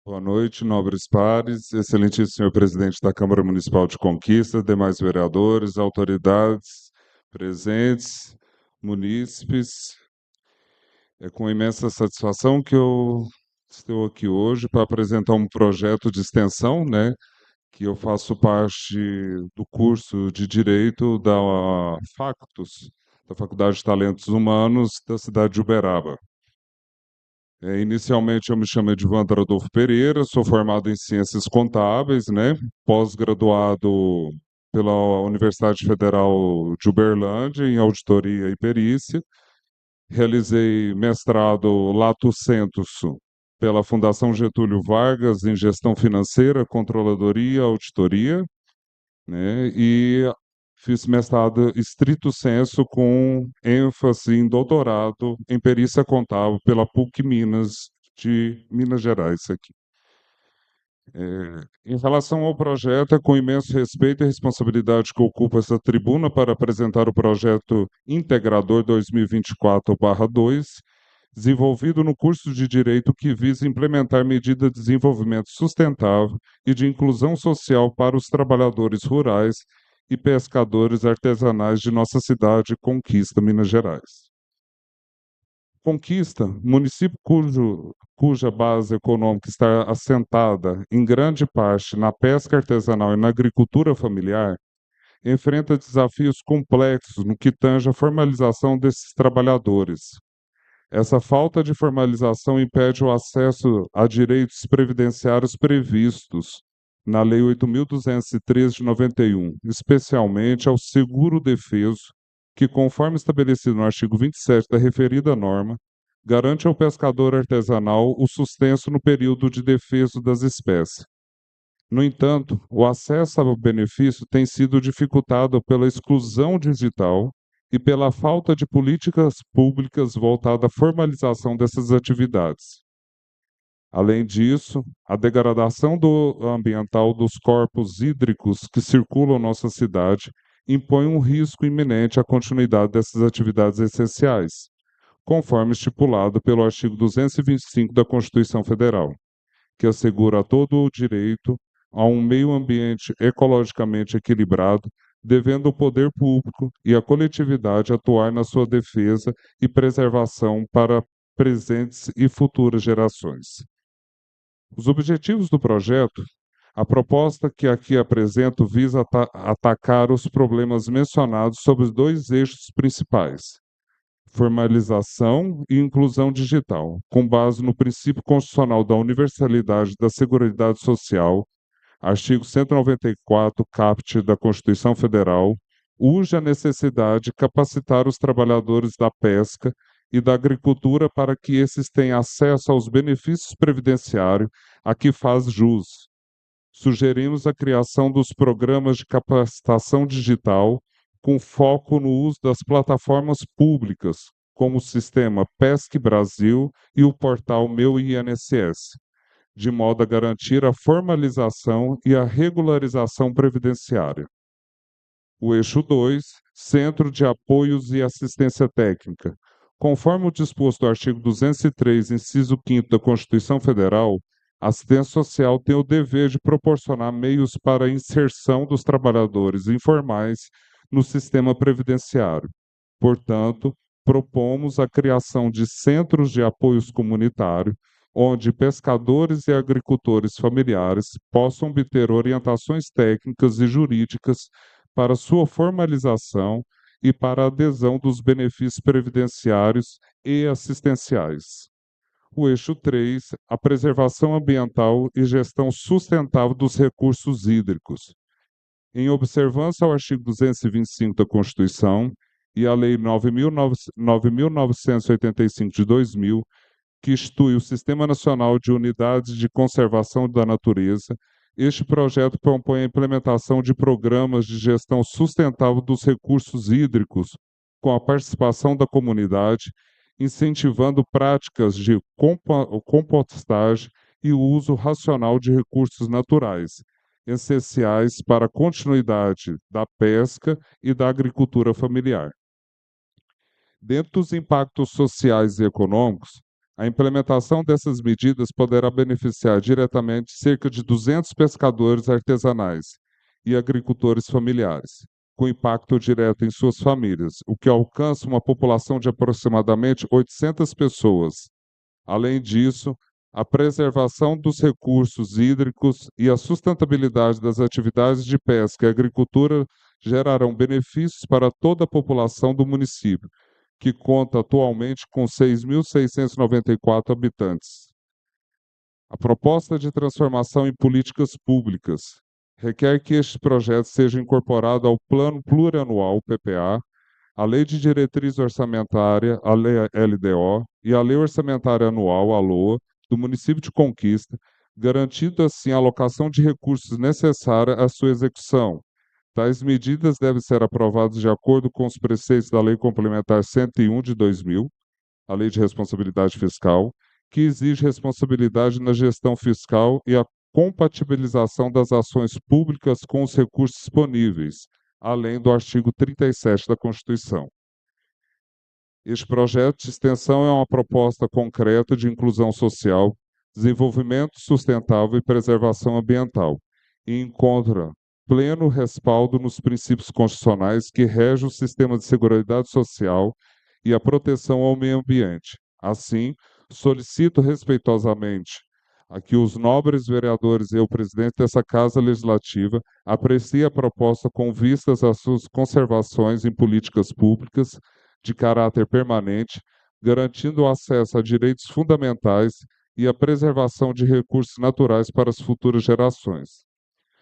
Boa noite, nobres pares, excelentíssimo senhor presidente da Câmara Municipal de Conquista, demais vereadores, autoridades presentes, munícipes. É com imensa satisfação que eu estou aqui hoje para apresentar um projeto de extensão, né, que eu faço parte do curso de Direito da Factus, da Faculdade de Talentos Humanos da cidade de Uberaba. Inicialmente eu me chamo Edvandro Adolfo Pereira, sou formado em Ciências Contábeis, né? Pós-graduado pela Universidade Federal de Uberlândia em Auditoria e Perícia. Realizei mestrado Lato Sensu pela Fundação Getúlio Vargas em Gestão Financeira, Controladoria e Auditoria, né? E fiz mestrado estrito sensu com ênfase em doutorado em perícia contábil pela PUC Minas de Minas Gerais aqui. Em relação ao projeto, é com imenso respeito e responsabilidade que ocupo essa tribuna para apresentar o projeto Integrador 2024/2, desenvolvido no curso de Direito que visa implementar medidas de desenvolvimento sustentável e de inclusão social para os trabalhadores rurais e pescadores artesanais de nossa cidade, Conquista, Minas Gerais. Conquista, município cuja base econômica está assentada, em grande parte, na pesca artesanal e na agricultura familiar, enfrenta desafios complexos no que tange à formalização desses trabalhadores. Essa falta de formalização impede o acesso a direitos previdenciários previstos na Lei 8.213 de 91, especialmente ao seguro-defeso, que, conforme estabelecido no artigo 27 da referida norma, garante ao pescador artesanal o sustento no período de defeso das espécies. No entanto, o acesso ao benefício tem sido dificultado pela exclusão digital e pela falta de políticas públicas voltadas à formalização dessas atividades. Além disso, a degradação ambiental dos corpos hídricos que circulam nossa cidade impõe um risco iminente à continuidade dessas atividades essenciais, conforme estipulado pelo artigo 225 da Constituição Federal, que assegura a todo o direito a um meio ambiente ecologicamente equilibrado, devendo o poder público e a coletividade atuar na sua defesa e preservação para presentes e futuras gerações. Os objetivos do projeto, a proposta que aqui apresento visa atacar os problemas mencionados sob os dois eixos principais: formalização e inclusão digital, com base no princípio constitucional da universalidade da Seguridade Social, artigo 194, caput da Constituição Federal, urge a necessidade de capacitar os trabalhadores da pesca e da agricultura para que esses tenham acesso aos benefícios previdenciários a que faz jus. Sugerimos a criação dos programas de capacitação digital com foco no uso das plataformas públicas, como o sistema Pesque Brasil e o portal Meu INSS, de modo a garantir a formalização e a regularização previdenciária. O eixo 2, Centro de Apoios e Assistência Técnica. Conforme o disposto do artigo 203, inciso 5º da Constituição Federal, a assistência social tem o dever de proporcionar meios para a inserção dos trabalhadores informais no sistema previdenciário. Portanto, propomos a criação de centros de apoios comunitário, onde pescadores e agricultores familiares possam obter orientações técnicas e jurídicas para sua formalização e para a adesão dos benefícios previdenciários e assistenciais. O eixo 3, a preservação ambiental e gestão sustentável dos recursos hídricos. Em observância ao artigo 225 da Constituição e à Lei 9.985 de 2000, que institui o Sistema Nacional de Unidades de Conservação da Natureza, este projeto propõe a implementação de programas de gestão sustentável dos recursos hídricos, com a participação da comunidade, incentivando práticas de compostagem e o uso racional de recursos naturais, essenciais para a continuidade da pesca e da agricultura familiar. Dentro dos impactos sociais e econômicos, A implementação dessas medidas poderá beneficiar diretamente cerca de 200 pescadores artesanais e agricultores familiares, com impacto direto em suas famílias, o que alcança uma população de aproximadamente 800 pessoas. Além disso, a preservação dos recursos hídricos e a sustentabilidade das atividades de pesca e agricultura gerarão benefícios para toda a população do município, que conta atualmente com 6.694 habitantes. A proposta de transformação em políticas públicas requer que este projeto seja incorporado ao Plano Plurianual, PPA, a Lei de Diretriz Orçamentária, a Lei LDO, e a Lei Orçamentária Anual, a LOA, do município de Conquista, garantindo assim a alocação de recursos necessária à sua execução. Tais medidas devem ser aprovadas de acordo com os preceitos da Lei Complementar 101 de 2000, a Lei de Responsabilidade Fiscal, que exige responsabilidade na gestão fiscal e a compatibilização das ações públicas com os recursos disponíveis, além do artigo 37 da Constituição. Este projeto de extensão é uma proposta concreta de inclusão social, desenvolvimento sustentável e preservação ambiental, e encontra pleno respaldo nos princípios constitucionais que regem o sistema de seguridade social e a proteção ao meio ambiente. Assim, solicito respeitosamente a que os nobres vereadores e o presidente dessa Casa Legislativa apreciem a proposta com vistas às suas conservações em políticas públicas de caráter permanente, garantindo o acesso a direitos fundamentais e a preservação de recursos naturais para as futuras gerações.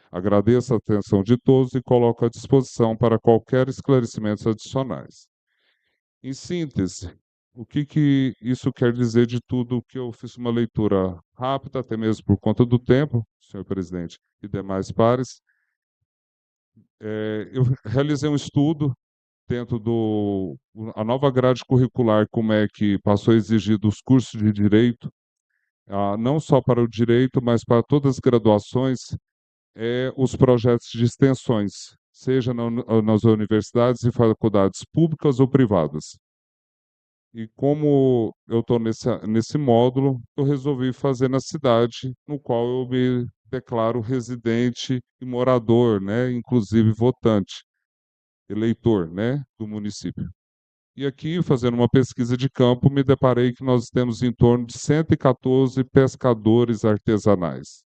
Agradeço a atenção de todos e coloco à disposição para qualquer esclarecimentos adicionais. Em síntese, o que isso quer dizer de tudo que eu fiz uma leitura rápida, até mesmo por conta do tempo, senhor presidente, e demais pares. Eu realizei um estudo dentro a nova grade curricular, como é que passou a exigir dos cursos de direito, não só para o direito, mas para todas as graduações, os projetos de extensões, seja nas universidades e faculdades públicas ou privadas. E como eu estou nesse módulo, eu resolvi fazer na cidade, no qual eu me declaro residente e morador, né, inclusive votante, eleitor, né, do município. E aqui, fazendo uma pesquisa de campo, me deparei que nós temos em torno de 114 pescadores artesanais.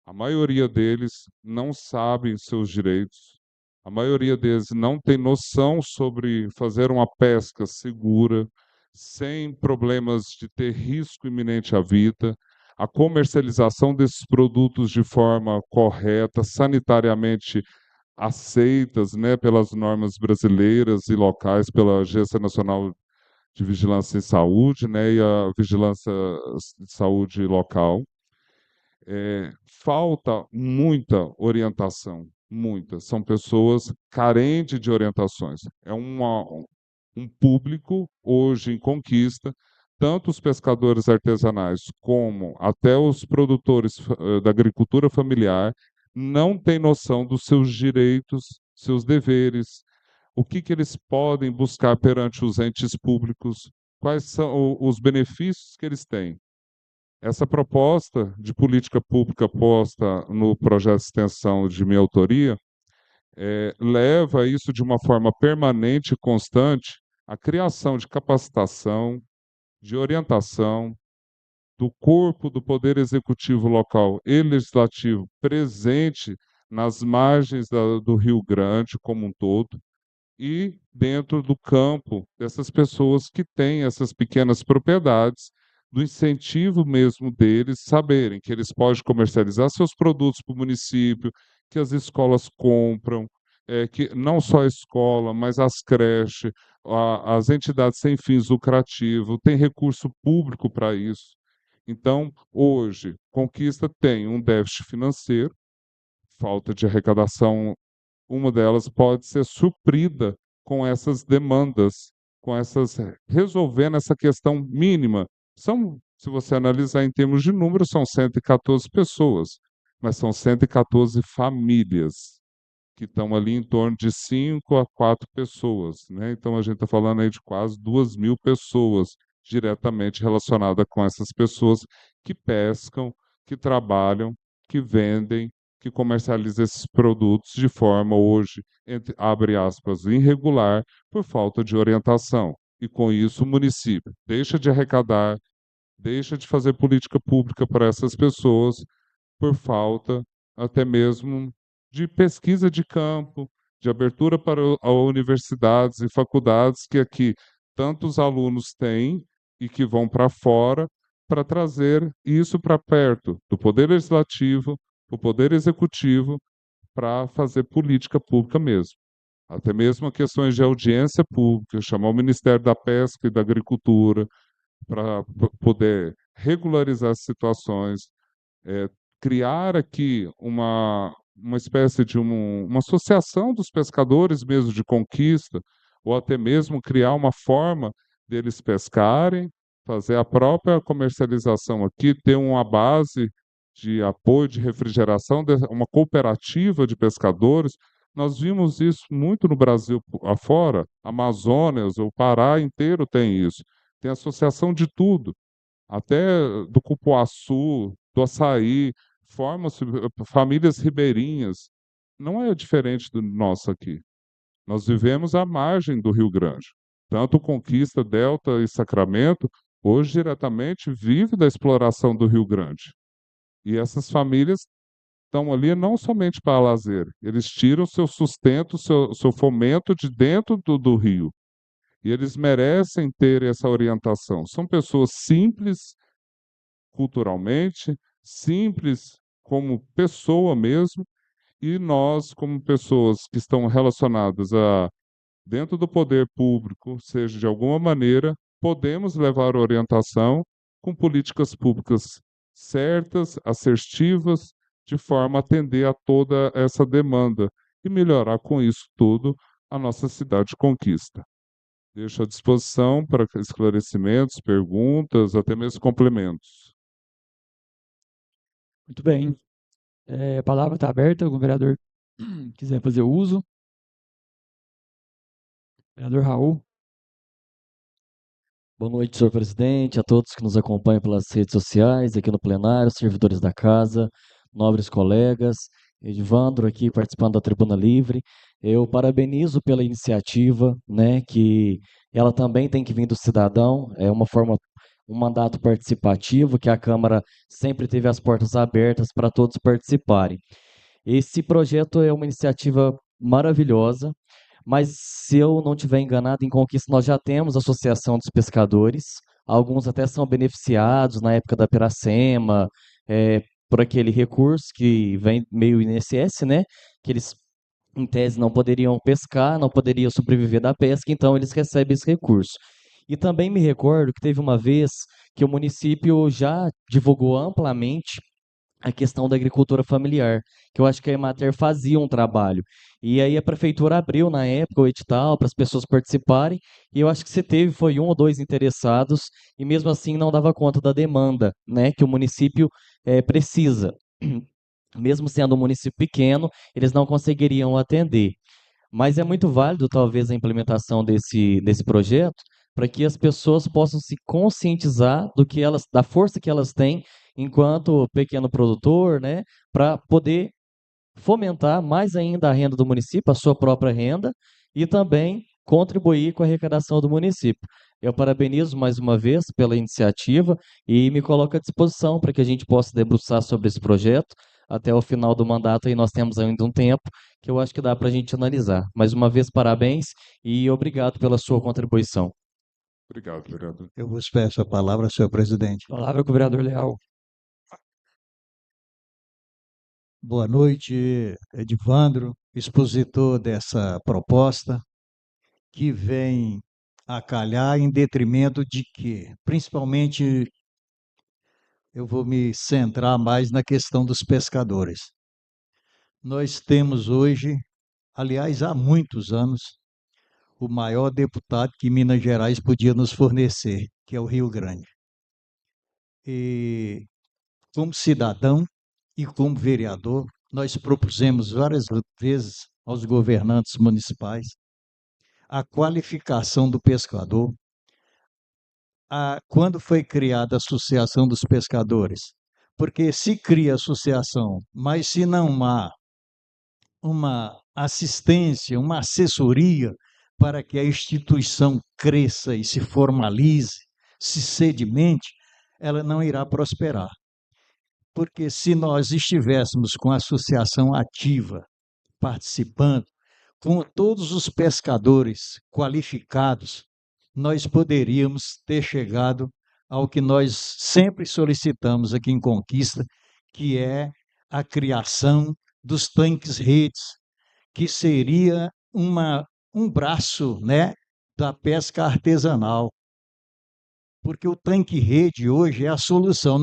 A maioria deles não sabem seus direitos, a maioria deles não tem noção sobre fazer uma pesca segura, sem problemas de ter risco iminente à vida, a comercialização desses produtos de forma correta, sanitariamente aceitas, né, pelas normas brasileiras e locais, pela Agência Nacional de Vigilância em Saúde, né, e a Vigilância de Saúde local. Falta muita orientação, muita. São pessoas carentes de orientações. Um público, hoje em conquista, tanto os pescadores artesanais como até os produtores da agricultura familiar, não têm noção dos seus direitos, seus deveres, o que eles podem buscar perante os entes públicos, quais são os benefícios que eles têm. Essa proposta de política pública posta no projeto de extensão de minha autoria leva isso de uma forma permanente e constante à criação de capacitação, de orientação do corpo do Poder Executivo local e legislativo presente nas margens do Rio Grande como um todo e dentro do campo dessas pessoas que têm essas pequenas propriedades, do incentivo mesmo deles saberem que eles podem comercializar seus produtos para o município, que as escolas compram, que não só a escola, mas as creches, as entidades sem fins lucrativos, tem recurso público para isso. Então, hoje, Conquista tem um déficit financeiro, falta de arrecadação, uma delas pode ser suprida com essas demandas, resolvendo essa questão mínima. Se você analisar em termos de número, são 114 pessoas, mas são 114 famílias que estão ali em torno de 5 a 4 pessoas, né? Então a gente está falando aí de quase 2.000 pessoas diretamente relacionada com essas pessoas que pescam, que trabalham, que vendem, que comercializam esses produtos de forma hoje, abre aspas, irregular, por falta de orientação. E com isso o município deixa de arrecadar, deixa de fazer política pública para essas pessoas por falta até mesmo de pesquisa de campo, de abertura para universidades e faculdades que aqui tantos alunos têm e que vão para fora para trazer isso para perto do Poder Legislativo, do Poder Executivo, para fazer política pública mesmo. Até mesmo questões de audiência pública, chamar o Ministério da Pesca e da Agricultura para poder regularizar as situações, eh, criar aqui uma espécie de uma associação dos pescadores mesmo de conquista, ou até mesmo criar uma forma deles pescarem, fazer a própria comercialização aqui, ter uma base de apoio, de refrigeração, uma cooperativa de pescadores. Nós vimos isso muito no Brasil afora, Amazonas, o Pará inteiro tem isso. Tem associação de tudo, até do cupuaçu, do açaí, formam-se famílias ribeirinhas. Não é diferente do nosso aqui. Nós vivemos à margem do Rio Grande. Tanto Conquista, Delta e Sacramento, hoje diretamente vive da exploração do Rio Grande. E essas famílias estão ali não somente para lazer, eles tiram seu sustento, seu fomento de dentro do rio. E eles merecem ter essa orientação. São pessoas simples culturalmente, simples como pessoa mesmo, e nós, como pessoas que estão relacionadas a dentro do poder público, seja de alguma maneira, podemos levar orientação com políticas públicas certas, assertivas, de forma a atender a toda essa demanda e melhorar com isso tudo a nossa cidade de Conquista. Deixo à disposição para esclarecimentos, perguntas, até mesmo complementos. Muito bem. A palavra está aberta, algum vereador quiser fazer uso. Vereador Raul. Boa noite, senhor presidente, a todos que nos acompanham pelas redes sociais, aqui no plenário, servidores da casa, nobres colegas, Edivandro aqui participando da Tribuna Livre. Eu parabenizo pela iniciativa, né, que ela também tem que vir do cidadão, é uma forma, um mandato participativo, que a Câmara sempre teve as portas abertas para todos participarem. Esse projeto é uma iniciativa maravilhosa, mas se eu não estiver enganado, em Conquista nós já temos a Associação dos Pescadores, alguns até são beneficiados na época da Piracema, por aquele recurso que vem meio INSS, né? Que eles, em tese, não poderiam pescar, não poderiam sobreviver da pesca, então eles recebem esse recurso. E também me recordo que teve uma vez que o município já divulgou amplamente a questão da agricultura familiar, que eu acho que a Emater fazia um trabalho. E aí a prefeitura abriu na época o edital para as pessoas participarem, e eu acho que se teve foi um ou dois interessados, e mesmo assim não dava conta da demanda, né, que o município precisa. Mesmo sendo um município pequeno, eles não conseguiriam atender. Mas é muito válido, talvez, a implementação desse projeto para que as pessoas possam se conscientizar do que elas, da força que elas têm enquanto pequeno produtor, né, para poder fomentar mais ainda a renda do município, a sua própria renda, e também contribuir com a arrecadação do município. Eu parabenizo mais uma vez pela iniciativa e me coloco à disposição para que a gente possa debruçar sobre esse projeto até o final do mandato, e nós temos ainda um tempo que eu acho que dá para a gente analisar. Mais uma vez, parabéns e obrigado pela sua contribuição. Obrigado, vereador. Eu vos peço a palavra, senhor presidente. Palavra com o vereador Leal. Boa noite, Edivandro, expositor dessa proposta, que vem a calhar em detrimento de quê? Principalmente, eu vou me centrar mais na questão dos pescadores. Nós temos hoje, aliás, há muitos anos, o maior deputado que Minas Gerais podia nos fornecer, que é o Rio Grande. E, como cidadão e como vereador, nós propusemos várias vezes aos governantes municipais a qualificação do pescador, quando foi criada a Associação dos Pescadores. Porque se cria associação, mas se não há uma assistência, uma assessoria para que a instituição cresça e se formalize, se sedimente, ela não irá prosperar. Porque se nós estivéssemos com a associação ativa, participando, com todos os pescadores qualificados, nós poderíamos ter chegado ao que nós sempre solicitamos aqui em Conquista, que é a criação dos tanques-redes, que seria um braço, né, da pesca artesanal. Porque o tanque-rede hoje é a solução.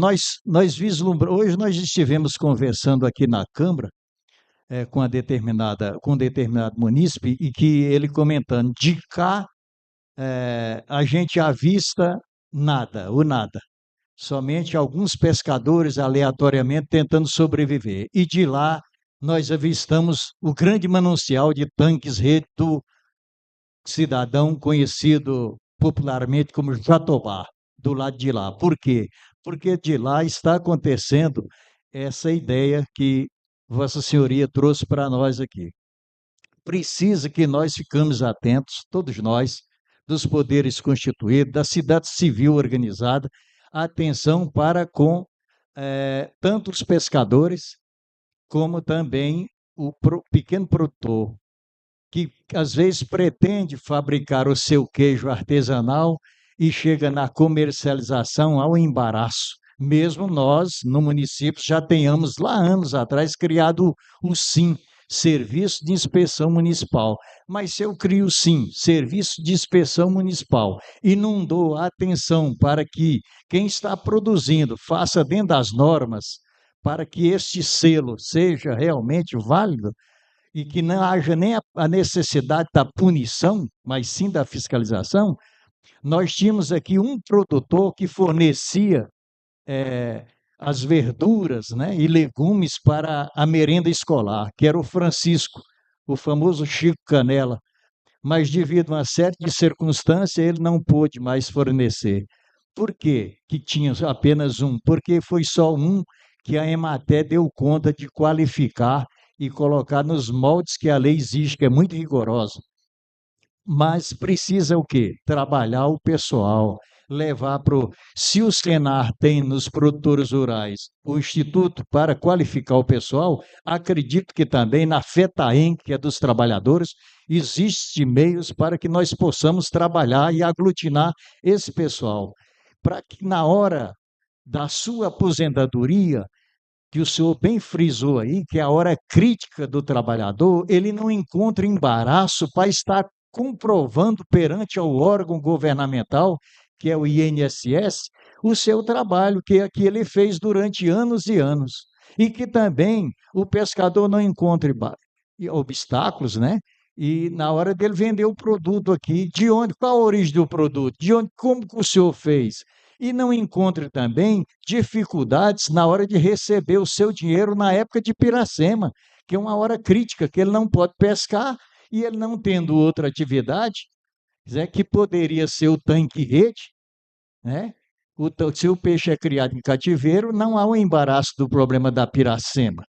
Hoje nós estivemos conversando aqui na Câmara com um determinado munícipe, e que ele comentando, de cá a gente avista nada, o nada. Somente alguns pescadores aleatoriamente tentando sobreviver. E de lá nós avistamos o grande manancial de tanques-rede do cidadão conhecido popularmente como Jatobá, do lado de lá. Por quê? Porque de lá está acontecendo essa ideia que Vossa Senhoria trouxe para nós aqui. Precisa que nós ficamos atentos, todos nós, dos poderes constituídos, da cidade civil organizada, atenção para com tanto os pescadores, como também o pequeno produtor, que às vezes pretende fabricar o seu queijo artesanal e chega na comercialização ao embaraço. Mesmo nós, no município, já tenhamos lá anos atrás criado o SIM, Serviço de Inspeção Municipal. Mas se eu crio sim, Serviço de Inspeção Municipal, e não dou atenção para que quem está produzindo faça dentro das normas, para que este selo seja realmente válido, e que não haja nem a necessidade da punição, mas sim da fiscalização, nós tínhamos aqui um produtor que fornecia as verduras, né, e legumes para a merenda escolar, que era o Francisco, o famoso Chico Canela. Mas, devido a uma série de circunstâncias, ele não pôde mais fornecer. Por quê que tinha apenas um? Porque foi só um que a Emater deu conta de qualificar e colocar nos moldes que a lei exige, que é muito rigorosa. Mas precisa o quê? Trabalhar o pessoal, levar para o... Se o Senar tem nos produtores rurais o Instituto para qualificar o pessoal, acredito que também na FETAEM, que é dos trabalhadores, existem meios para que nós possamos trabalhar e aglutinar esse pessoal, para que na hora da sua aposentadoria, que o senhor bem frisou aí, que é a hora crítica do trabalhador, ele não encontra embaraço para estar comprovando perante ao órgão governamental, que é o INSS, o seu trabalho que ele fez durante anos e anos. E que também o pescador não encontre obstáculos, né? E na hora dele vender o produto aqui, de onde, qual a origem do produto, de onde, como que o senhor fez? E não encontre também dificuldades na hora de receber o seu dinheiro na época de Piracema, que é uma hora crítica, que ele não pode pescar, e ele não tendo outra atividade, que poderia ser o tanque-rede, né? Se o peixe é criado em cativeiro, não há o embaraço do problema da Piracema.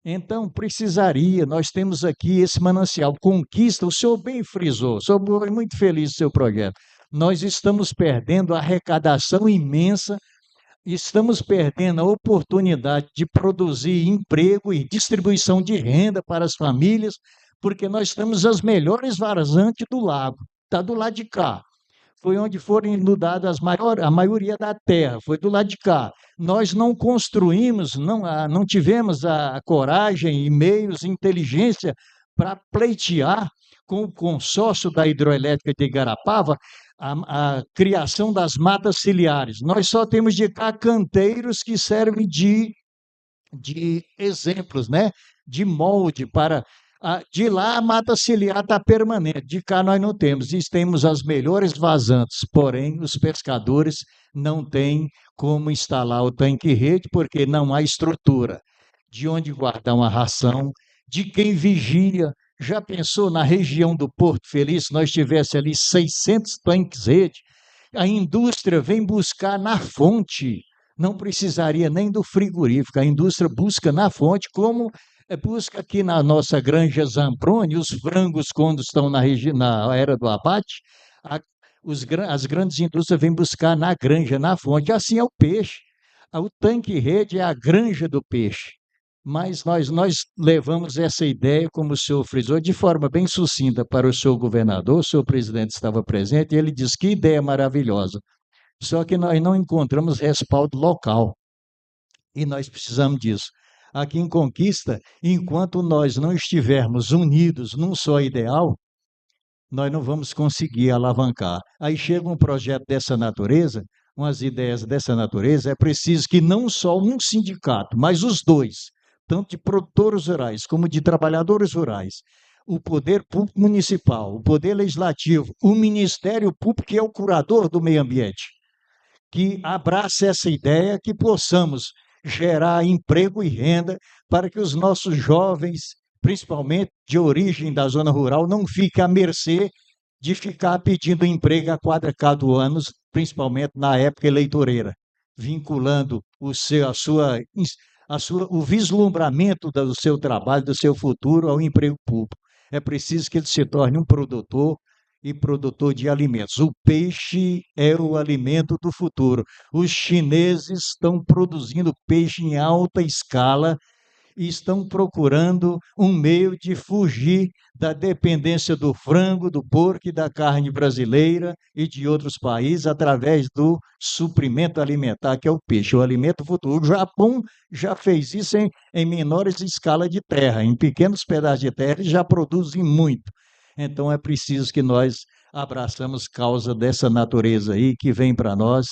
Então, precisaria, nós temos aqui esse manancial, Conquista, o senhor bem frisou, sou muito feliz do seu projeto. Nós estamos perdendo a arrecadação imensa, estamos perdendo a oportunidade de produzir emprego e distribuição de renda para as famílias, porque nós temos as melhores vazantes do lago, está do lado de cá. Foi onde foram inundadas a maioria da terra, foi do lado de cá. Nós não construímos, não tivemos a coragem e meios, inteligência para pleitear com o consórcio da hidroelétrica de Igarapava a criação das matas ciliares. Nós só temos de cá canteiros que servem de exemplos, né? De molde para... De lá a mata ciliar está permanente, de cá nós não temos, e temos as melhores vazantes, porém os pescadores não têm como instalar o tanque-rede, porque não há estrutura de onde guardar uma ração, de quem vigia. Já pensou na região do Porto Feliz, se nós tivéssemos ali 600 tanques-rede, a indústria vem buscar na fonte, não precisaria nem do frigorífico, a indústria busca na fonte, como busca aqui na nossa granja Zamproni, os frangos, quando estão na era do abate, as grandes indústrias vêm buscar na granja, na fonte. Assim é o peixe. O tanque-rede é a granja do peixe. Mas nós levamos essa ideia, como o senhor frisou, de forma bem sucinta para o senhor governador, o senhor presidente estava presente, e ele disse que ideia maravilhosa. Só que nós não encontramos respaldo local. E nós precisamos disso. Aqui em Conquista, enquanto nós não estivermos unidos num só ideal, nós não vamos conseguir alavancar. Aí chega um projeto dessa natureza, umas ideias dessa natureza, é preciso que não só um sindicato, mas os dois, tanto de produtores rurais como de trabalhadores rurais, o poder público municipal, o poder legislativo, o Ministério Público, que é o curador do meio ambiente, que abrace essa ideia, que possamos gerar emprego e renda para que os nossos jovens, principalmente de origem da zona rural, não fiquem à mercê de ficar pedindo emprego a cada ano, principalmente na época eleitoreira, vinculando o vislumbramento do seu trabalho, do seu futuro ao emprego público. É preciso que ele se torne um produtor e produtor de alimentos. O peixe é o alimento do futuro. Os chineses estão produzindo peixe em alta escala e estão procurando um meio de fugir da dependência do frango, do porco e da carne brasileira e de outros países através do suprimento alimentar, que é o peixe, o alimento futuro. O Japão já fez isso em menores escala de terra, em pequenos pedaços de terra, eles já produzem muito. Então, é preciso que nós abraçamos causa dessa natureza aí, que vem para nós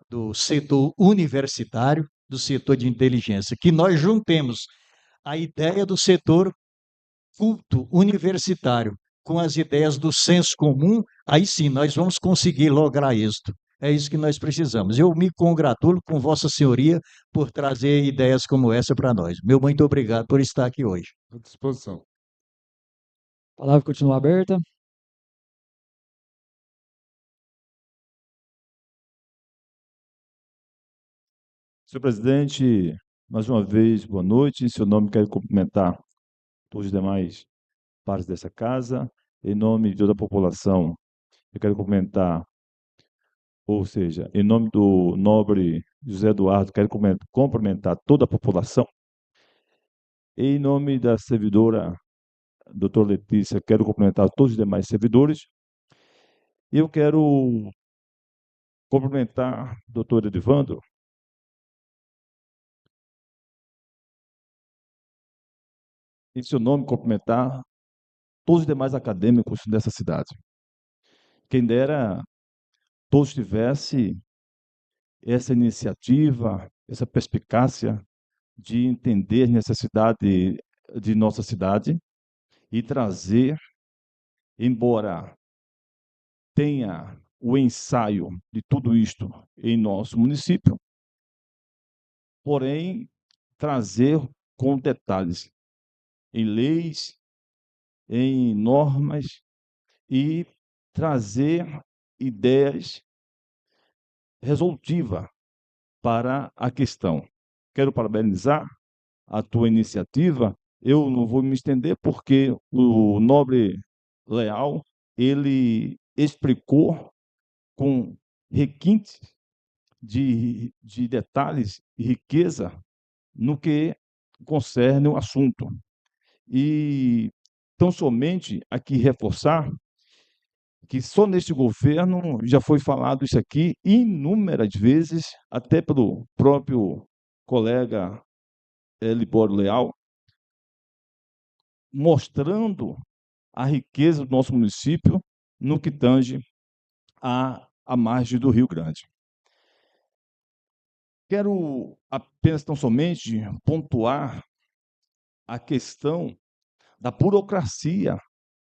do setor universitário, do setor de inteligência, que nós juntemos a ideia do setor culto universitário com as ideias do senso comum, aí sim nós vamos conseguir lograr êxito. É isso que nós precisamos. Eu me congratulo com Vossa Senhoria por trazer ideias como essa para nós. Meu muito obrigado por estar aqui hoje. À disposição. A palavra continua aberta. Senhor presidente, mais uma vez, boa noite. Em seu nome, quero cumprimentar todos os demais pares dessa casa. Em nome de toda a população, eu quero cumprimentar, ou seja, em nome do nobre José Eduardo, quero cumprimentar toda a população. Em nome da servidora, doutora Letícia, quero cumprimentar todos os demais servidores. E eu quero cumprimentar o doutor Edivandro, em seu nome, cumprimentar todos os demais acadêmicos dessa cidade. Quem dera todos tivessem essa iniciativa, essa perspicácia de entender a necessidade de nossa cidade e trazer, embora tenha o ensaio de tudo isto em nosso município, porém, trazer com detalhes em leis, em normas e trazer ideias resolutivas para a questão. Quero parabenizar a tua iniciativa. Eu não vou me estender porque o nobre Leal, ele explicou com requintes de detalhes e riqueza no que concerne o assunto. E tão somente aqui reforçar que só neste governo já foi falado isso aqui inúmeras vezes, até pelo próprio colega Libório Leal, mostrando a riqueza do nosso município no que tange à margem do Rio Grande. Quero apenas tão somente pontuar a questão da burocracia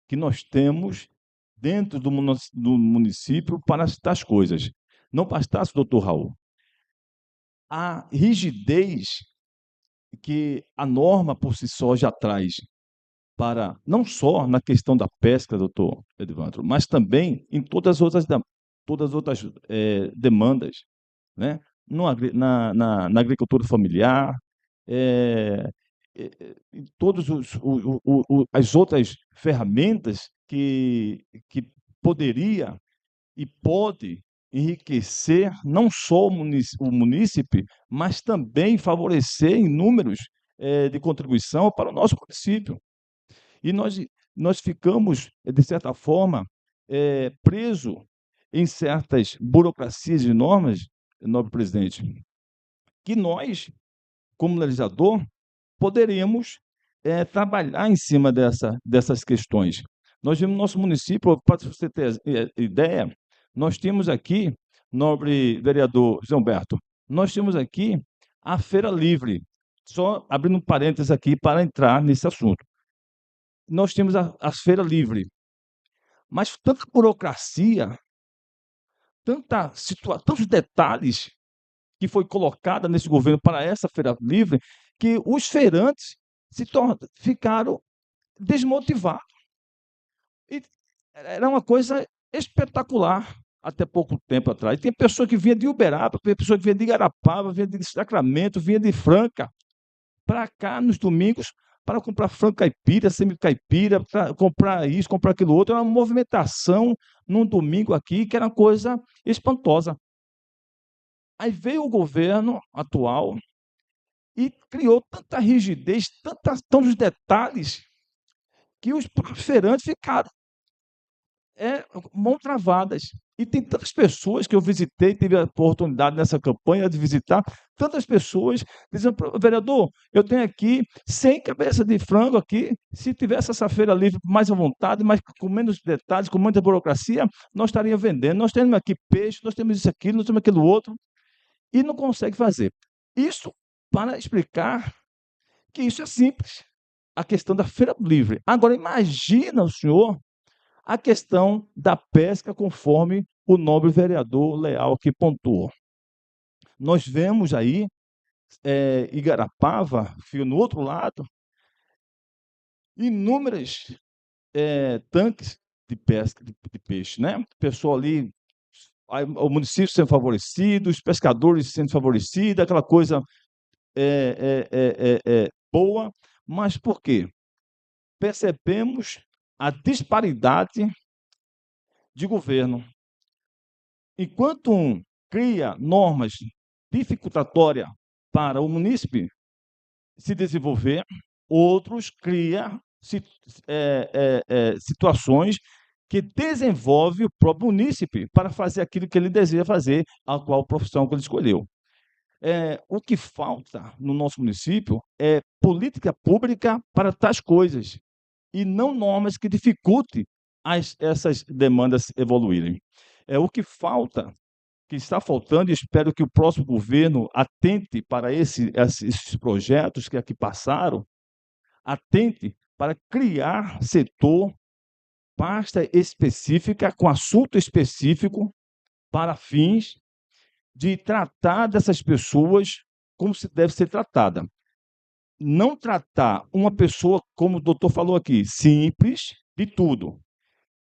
que nós temos dentro do município para tais coisas. Não bastasse, doutor Raul, a rigidez que a norma por si só já traz para, não só na questão da pesca, doutor Edivandro, mas também em todas as outras todas as outras demandas, né? Na agricultura familiar, e todas as outras ferramentas que poderia e pode enriquecer não só o munícipe, mas também favorecer em números de contribuição para o nosso município. E nós ficamos, de certa forma, presos em certas burocracias e normas, nobre presidente, que nós, como legislador, poderíamos trabalhar em cima dessas questões. Nós vimos no nosso município, para você ter ideia, nós temos aqui, nobre vereador José Humberto, nós temos aqui a Feira Livre, só abrindo um parênteses aqui para entrar nesse assunto. Nós temos a Feira Livre, mas tanta burocracia, tantos detalhes que foi colocada nesse governo para essa Feira Livre, que os feirantes ficaram desmotivados. E era uma coisa espetacular até pouco tempo atrás. Tem pessoa que vinha de Uberaba, tem pessoa que vinha de Igarapava, vinha de Sacramento, vinha de Franca, para cá nos domingos, para comprar frango caipira, semi-caipira, para comprar isso, comprar aquilo outro. Era uma movimentação num domingo aqui que era uma coisa espantosa. Aí veio o governo atual e criou tanta rigidez, tantos detalhes, que os feirantes ficaram mão travadas. E tem tantas pessoas que eu visitei, tive a oportunidade nessa campanha de visitar, tantas pessoas dizendo, vereador, eu tenho aqui 100 cabeças de frango aqui, se tivesse essa feira livre mais à vontade, mas com menos detalhes, com muita burocracia, nós estaríamos vendendo. Nós temos aqui peixe, nós temos isso aqui, nós temos aquilo outro, e não consegue fazer. Isso para explicar que isso é simples, a questão da feira livre. Agora, imagina o senhor a questão da pesca, conforme o nobre vereador Leal que pontuou. Nós vemos aí, Igarapava, no outro lado, inúmeros tanques de pesca de peixe, né? O pessoal ali, o município sendo favorecido, os pescadores sendo favorecidos, aquela coisa boa, mas por quê? Percebemos a disparidade de governo. Enquanto um cria normas dificultatórias para o munícipe se desenvolver, outros criam situações que desenvolvem o próprio munícipe para fazer aquilo que ele deseja fazer, a qual profissão que ele escolheu. O que falta no nosso município é política pública para tais coisas, e não normas que dificultem essas demandas evoluírem. O que falta, que está faltando, e espero que o próximo governo atente para esses projetos que aqui passaram, atente para criar setor, pasta específica, com assunto específico, para fins de tratar dessas pessoas como se deve ser tratada. Não tratar uma pessoa, como o doutor falou aqui, simples de tudo.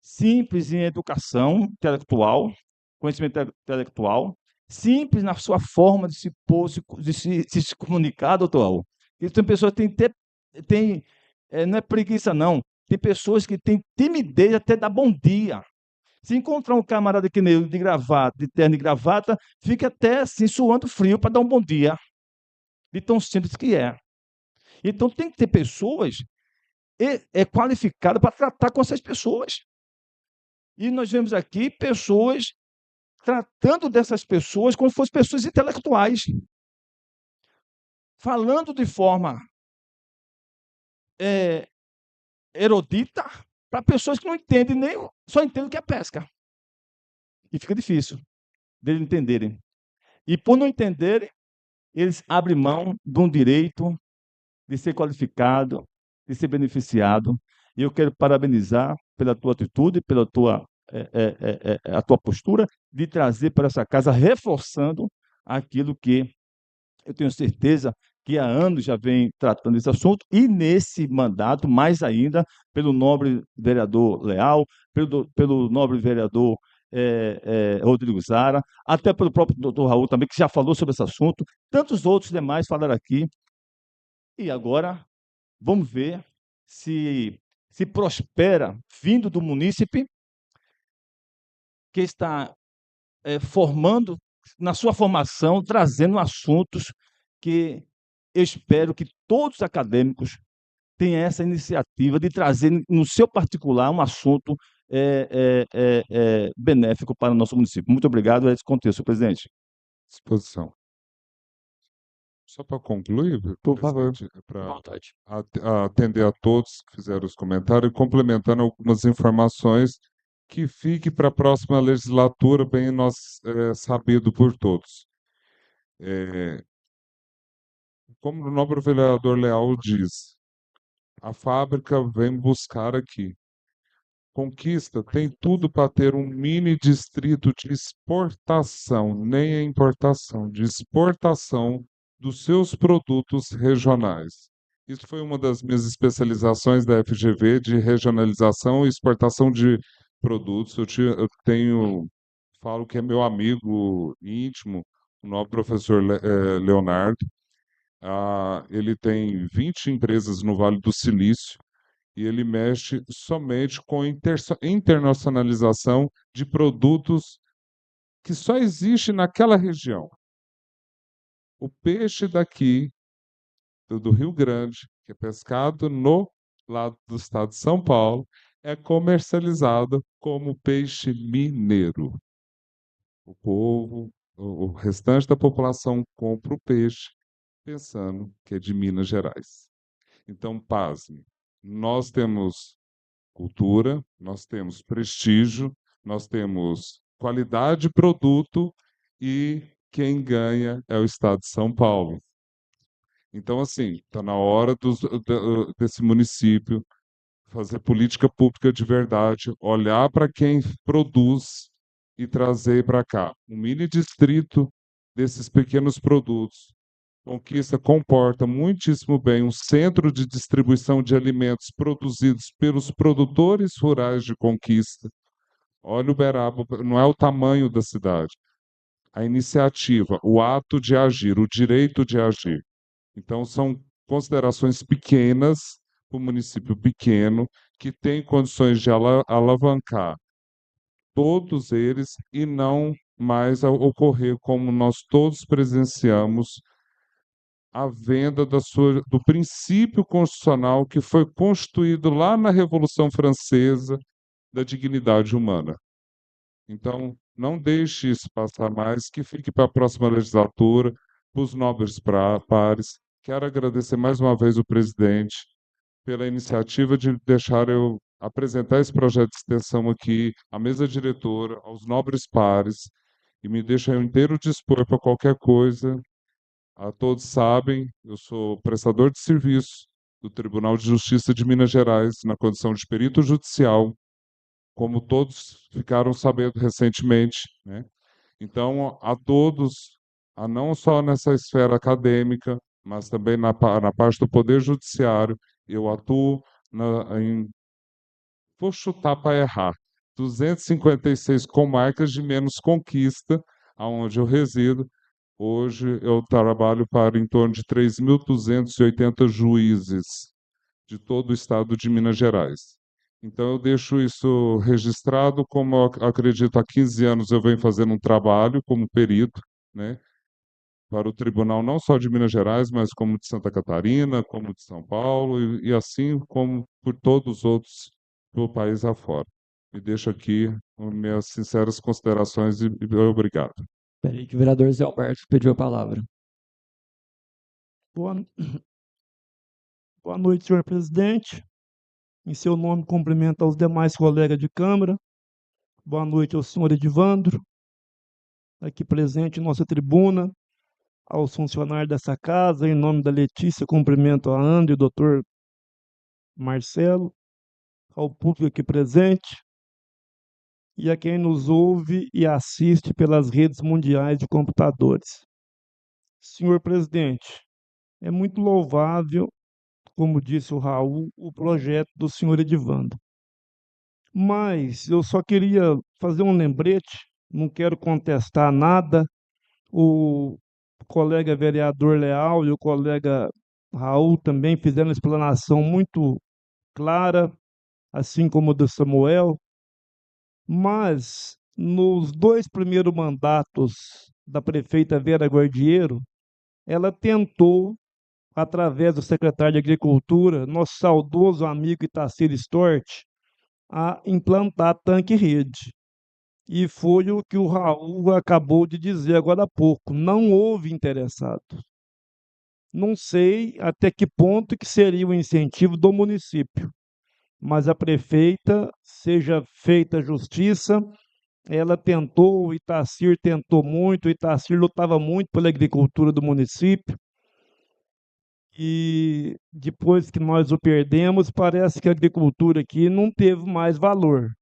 Simples em educação intelectual, conhecimento intelectual, simples na sua forma de se comunicar, doutor. E tem pessoas que não é preguiça, não. Tem pessoas que têm timidez até dar bom dia. Se encontrar um camarada que nem de gravata, de terno e gravata, fica até assim suando frio para dar um bom dia. De tão simples que é. Então tem que ter pessoas qualificadas para tratar com essas pessoas. E nós vemos aqui pessoas tratando dessas pessoas como se fossem pessoas intelectuais, falando de forma erudita para pessoas que não entendem nem, só entendem o que é pesca. E fica difícil deles entenderem. E por não entenderem, eles abrem mão de um direito de ser qualificado, de ser beneficiado. E eu quero parabenizar pela tua atitude, pela a tua postura de trazer para essa casa, reforçando aquilo que eu tenho certeza que há anos já vem tratando desse assunto, e nesse mandato, mais ainda, pelo nobre vereador Leal, pelo nobre vereador Rodrigo Zara, até pelo próprio doutor Raul também, que já falou sobre esse assunto, tantos outros demais falaram aqui. E agora, vamos ver se prospera, vindo do munícipe, que está formando, na sua formação, trazendo assuntos que eu espero que todos os acadêmicos tenham essa iniciativa de trazer, no seu particular, um assunto benéfico para o nosso município. Muito obrigado, é esse contexto, senhor presidente. Disposição. Só para concluir, Por favor, presidente, à para vontade. atender a todos que fizeram os comentários, e complementando algumas informações que fique para a próxima legislatura bem sabido por todos. Como o nobre vereador Leal diz, a fábrica vem buscar aqui. Conquista tem tudo para ter um mini distrito de exportação, nem a importação, de exportação dos seus produtos regionais. Isso foi uma das minhas especializações da FGV, de regionalização e exportação de produtos. Falo que é meu amigo íntimo, o nobre professor Leonardo. Ele tem 20 empresas no Vale do Silício e ele mexe somente com internacionalização de produtos que só existe naquela região. O peixe daqui, do Rio Grande, que é pescado no lado do estado de São Paulo, é comercializado como peixe mineiro. O restante da população compra o peixe pensando que é de Minas Gerais. Então, pasme, nós temos cultura, nós temos prestígio, nós temos qualidade de produto e quem ganha é o Estado de São Paulo. Então, assim, está na hora desse município fazer política pública de verdade, olhar para quem produz e trazer para cá um mini distrito desses pequenos produtos. Conquista comporta muitíssimo bem um centro de distribuição de alimentos produzidos pelos produtores rurais de Conquista. Olha o Uberaba, não é o tamanho da cidade, a iniciativa, o ato de agir, o direito de agir. Então, são considerações pequenas para o município pequeno, que tem condições de alavancar todos eles e não mais ocorrer como nós todos presenciamos a venda do princípio constitucional que foi constituído lá na Revolução Francesa da dignidade humana. Então, não deixe isso passar mais, que fique para a próxima legislatura, para os nobres pares. Quero agradecer mais uma vez o presidente pela iniciativa de deixar eu apresentar esse projeto de extensão aqui, à mesa diretora, aos nobres pares, e me deixa eu inteiro dispor para qualquer coisa. A todos sabem, eu sou prestador de serviço do Tribunal de Justiça de Minas Gerais, na condição de perito judicial, como todos ficaram sabendo recentemente, né? Então, a todos, não só nessa esfera acadêmica, mas também na parte do Poder Judiciário, eu atuo vou chutar para errar, 256 comarcas de menos Conquista, aonde eu resido. Hoje eu trabalho para em torno de 3.280 juízes de todo o estado de Minas Gerais. Então eu deixo isso registrado, como eu acredito há 15 anos eu venho fazendo um trabalho como perito, né, para o tribunal não só de Minas Gerais, mas como de Santa Catarina, como de São Paulo e assim como por todos os outros do país afora. Me deixo aqui minhas sinceras considerações e obrigado. Peraí, que o vereador Zé Alberto pediu a palavra. Boa, boa noite, senhor presidente. Em seu nome, cumprimento aos demais colegas de Câmara. Boa noite ao senhor Edivandro, aqui presente em nossa tribuna, aos funcionários dessa casa. Em nome da Letícia, cumprimento a André e o doutor Marcelo, ao público aqui presente e a quem nos ouve e assiste pelas redes mundiais de computadores. Senhor presidente, é muito louvável, como disse o Raul, o projeto do senhor Edivandro. Mas eu só queria fazer um lembrete, não quero contestar nada. O colega vereador Leal e o colega Raul também fizeram uma explanação muito clara, assim como o do Samuel, mas nos 2 primeiros mandatos da prefeita Vera Guardiero, ela tentou, através do secretário de Agricultura, nosso saudoso amigo Itacir Stort, a implantar tanque-rede. E foi o que o Raul acabou de dizer agora há pouco, não houve interessado. Não sei até que ponto que seria o incentivo do município, mas a prefeita, seja feita justiça, ela tentou, o Itacir tentou muito, o Itacir lutava muito pela agricultura do município, e depois que nós o perdemos, parece que a agricultura aqui não teve mais valor.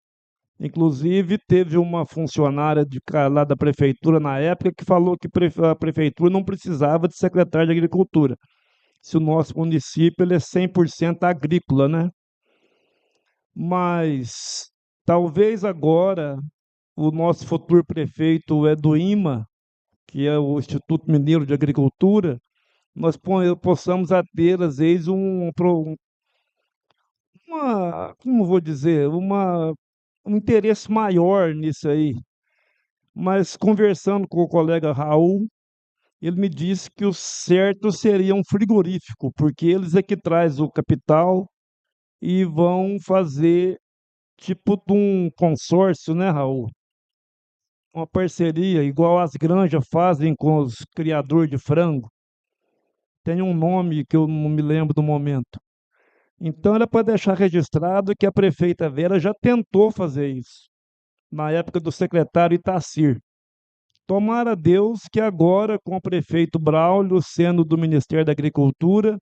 Inclusive, teve uma funcionária lá da prefeitura na época que falou que a prefeitura não precisava de secretário de agricultura, se o nosso município ele é 100% agrícola, né? Mas talvez agora o nosso futuro prefeito é do IMA, que é o Instituto Mineiro de Agricultura, nós possamos ter, às vezes, como vou dizer, um interesse maior nisso aí. Mas conversando com o colega Raul, ele me disse que o certo seria um frigorífico, porque eles é que traz o capital e vão fazer tipo de um consórcio, né, Raul? Uma parceria, igual as granjas fazem com os criadores de frango. Tem um nome que eu não me lembro do momento. Então era para deixar registrado que a prefeita Vera já tentou fazer isso, na época do secretário Itacir. Tomara Deus que agora, com o prefeito Braulio sendo do Ministério da Agricultura,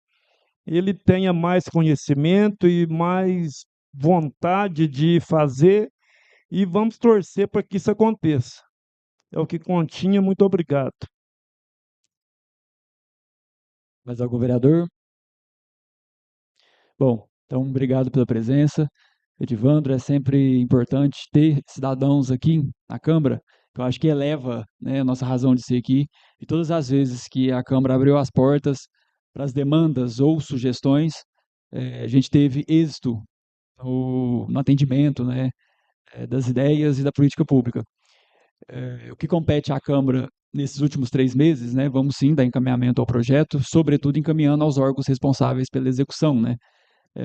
ele tenha mais conhecimento e mais vontade de fazer, e vamos torcer para que isso aconteça. É o que continha, muito obrigado. Mais algum vereador? Bom, então obrigado pela presença. Edivandro, é sempre importante ter cidadãos aqui na Câmara, que eu acho que eleva, né, a nossa razão de ser aqui. E todas as vezes que a Câmara abriu as portas para as demandas ou sugestões, a gente teve êxito no atendimento, né, das ideias e da política pública. O que compete à Câmara nesses últimos 3 meses, né, vamos sim dar encaminhamento ao projeto, sobretudo encaminhando aos órgãos responsáveis pela execução, né,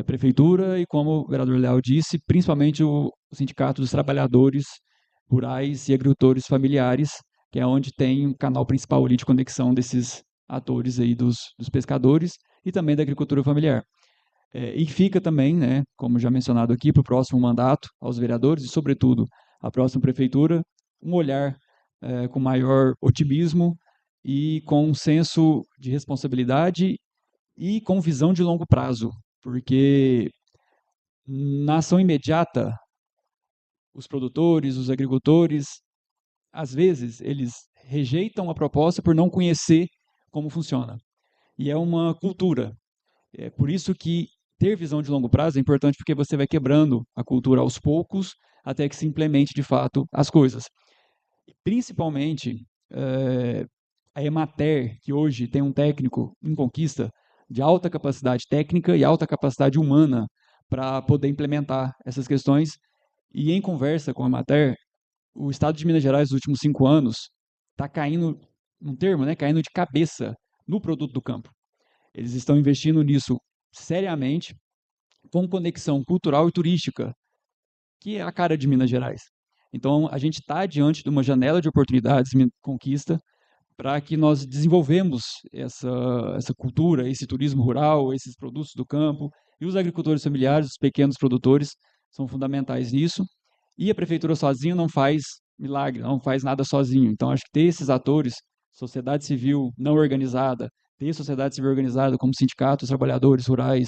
Prefeitura e, como o vereador Leal disse, principalmente o Sindicato dos Trabalhadores Rurais e Agricultores Familiares, que é onde tem o canal principal ali de conexão desses atores aí dos pescadores e também da agricultura familiar. E fica também, né, como já mencionado aqui, para o próximo mandato, aos vereadores e, sobretudo, à próxima prefeitura, um olhar com maior otimismo e com um senso de responsabilidade e com visão de longo prazo, porque na ação imediata, os produtores, os agricultores, às vezes, eles rejeitam a proposta por não conhecer como funciona. E é uma cultura. É por isso que ter visão de longo prazo é importante, porque você vai quebrando a cultura aos poucos até que se implemente de fato as coisas. E, principalmente, a Emater, que hoje tem um técnico em Conquista de alta capacidade técnica e alta capacidade humana para poder implementar essas questões. E em conversa com a Emater, o Estado de Minas Gerais, nos últimos 5 anos, está caindo, num termo, né, caindo de cabeça no produto do campo. Eles estão investindo nisso seriamente, com conexão cultural e turística, que é a cara de Minas Gerais. Então, a gente está diante de uma janela de oportunidades Conquista para que nós desenvolvemos essa cultura, esse turismo rural, esses produtos do campo, e os agricultores familiares, os pequenos produtores, são fundamentais nisso. E a prefeitura sozinha não faz milagre, não faz nada sozinho. Então, acho que ter esses atores, sociedade civil não organizada, ter sociedade civil organizada como sindicatos, trabalhadores rurais,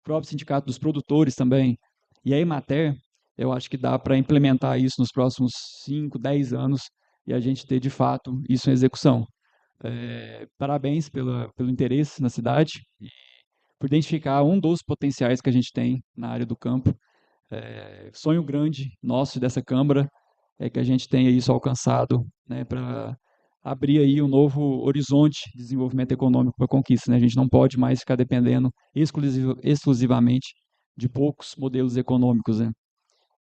o próprio sindicato dos produtores também, e a Emater, eu acho que dá para implementar isso nos próximos 5, 10 anos e a gente ter, de fato, isso em execução. Parabéns pelo interesse na cidade e por identificar um dos potenciais que a gente tem na área do campo. sonho grande nosso dessa Câmara é que a gente tenha isso alcançado, né, para abrir aí um novo horizonte de desenvolvimento econômico para a Conquista, né? A gente não pode mais ficar dependendo exclusivamente de poucos modelos econômicos, né?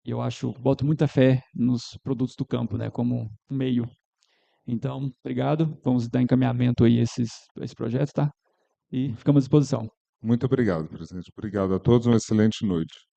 E eu boto muita fé nos produtos do campo, né, como um meio. Então, obrigado. Vamos dar encaminhamento aí a esse projeto, tá? E ficamos à disposição. Muito obrigado, presidente. Obrigado a todos. Uma excelente noite.